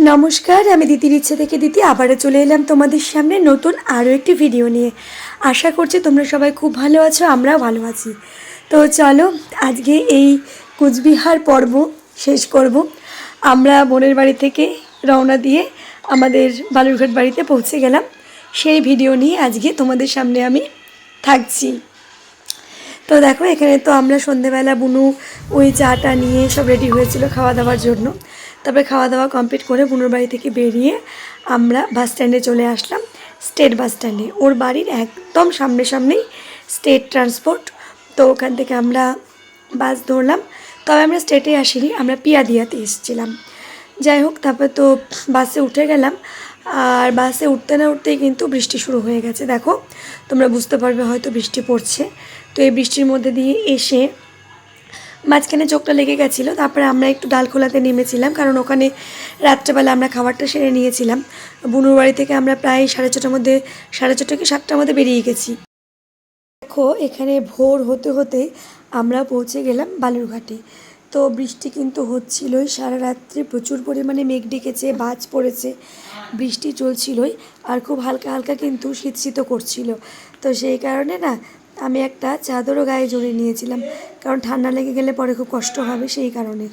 নমস্কার, আমি দিদির ইচ্ছে থেকে দিদি আবারও চলে এলাম তোমাদের সামনে নতুন আরও একটি ভিডিও নিয়ে। আশা করছি তোমরা সবাই খুব ভালো আছো, আমরাও ভালো আছি। তো চলো আজকে এই কুচবিহার পর্ব শেষ করব। আমরা বোনের বাড়ি থেকে রওনা দিয়ে আমাদের বালুরঘাট বাড়িতে পৌঁছে গেলাম। সেই ভিডিও নিয়ে আজকে তোমাদের সামনে আমি থাকছি। তো দেখো এখানে তো আমরা সন্ধেবেলা বুনু ওই চাটা নিয়ে সব রেডি হয়েছিল খাওয়া দাওয়ার জন্য। তারপরে খাওয়া দাওয়া কমপ্লিট করে বুনুর বাড়ি থেকে বেরিয়ে আমরা বাস স্ট্যান্ডে চলে আসলাম, স্টেট বাস স্ট্যান্ডে। ওর বাড়ির একদম সামনেই স্টেট ট্রান্সপোর্ট। তো ওখান থেকে আমরা বাস ধরলাম। তবে আমরা স্টেটে আসিনি, আমরা পিয়াদিয়াতে এসেছিলাম। যাই হোক, তারপর তো বাসে উঠে গেলাম। আর বাসে উঠতে না উঠতেই কিন্তু বৃষ্টি শুরু হয়ে গেছে। দেখো তোমরা বুঝতে পারবে হয়তো বৃষ্টি পড়ছে। তো এই বৃষ্টির মধ্যে দিয়ে এসে মাঝখানে চোখটা লেগে গেছিলো। তারপরে আমরা একটু ডালখোলাতে নেমেছিলাম, কারণ ওখানে রাত্রেবেলা আমরা খাবারটা সেরে নিয়েছিলাম। বুনুর বাড়ি থেকে আমরা প্রায় 6:30 কি 7টার মধ্যে বেরিয়ে গেছি। দেখো এখানে ভোর হতে হতে আমরা পৌঁছে গেলাম বালুরঘাটে। তো বৃষ্টি কিন্তু হচ্ছিলই সারা রাত্রে, প্রচুর পরিমাণে মেঘ ডেকেছে, বাজ পড়েছে, বৃষ্টি চলছিলই। আর খুব হালকা হালকা কিন্তু শীত করছিল। তো সেই কারণে না আমি একটা চাদরও গায়ে জড়িয়ে নিয়েছিলাম, কারণ ঠান্ডা লেগে গেলে পরে খুব কষ্ট হবে সেই কারণে।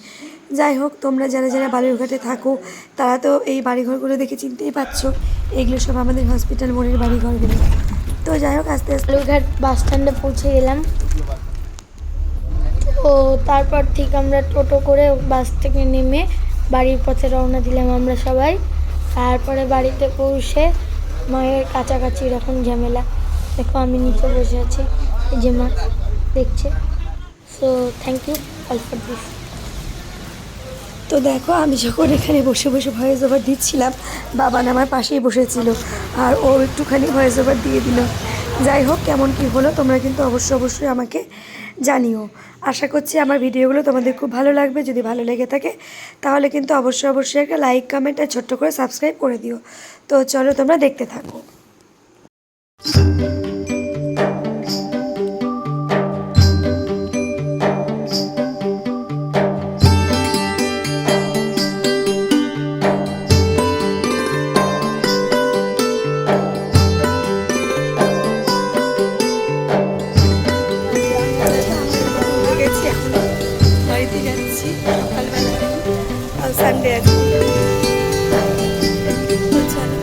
যাই হোক, তোমরা যারা যারা বালুরঘাটে থাকো তারা তো এই বাড়িঘরগুলো দেখে চিনতেই পারছো, এগুলো সব আমাদের হসপিটাল মোড়ের বাড়িঘরগুলো। তো যাই হোক, আস্তে আস্তে বালুরঘাট বাস স্ট্যান্ডে পৌঁছে গেলাম। তো তারপর ঠিক আমরা টোটো করে বাস থেকে নেমে বাড়ির পথে রওনা দিলাম আমরা সবাই। তারপরে বাড়িতে পৌঁছে মায়ের কাছাকাছি এরকম ঝামেলা। দেখো আমি নিচে বসে আছি, এই যে মা দেখছে। So thank you all for this. তো দেখো আমি যখন এখানে বসে বসে ভয়েস ওভার দিচ্ছিলাম, বাবা আমার পাশেই বসেছিল আর ও একটুখানি ভয়েস ওভার দিয়ে দিল। যাই হোক, কেমন কি হলো তোমরা কিন্তু অবশ্যই আমাকে জানিও। আশা করছি আমার ভিডিওগুলো তোমাদের খুব ভালো লাগবে। যদি ভালো লেগে থাকে তাহলে কিন্তু অবশ্যই একটা লাইক, কমেন্ট আর ছোট্ট করে সাবস্ক্রাইব করে দিও। তো চলো তোমরা দেখতে থাকো। বাড়িতে যাচ্ছি সকালবেলা, সানডে আছে। চলো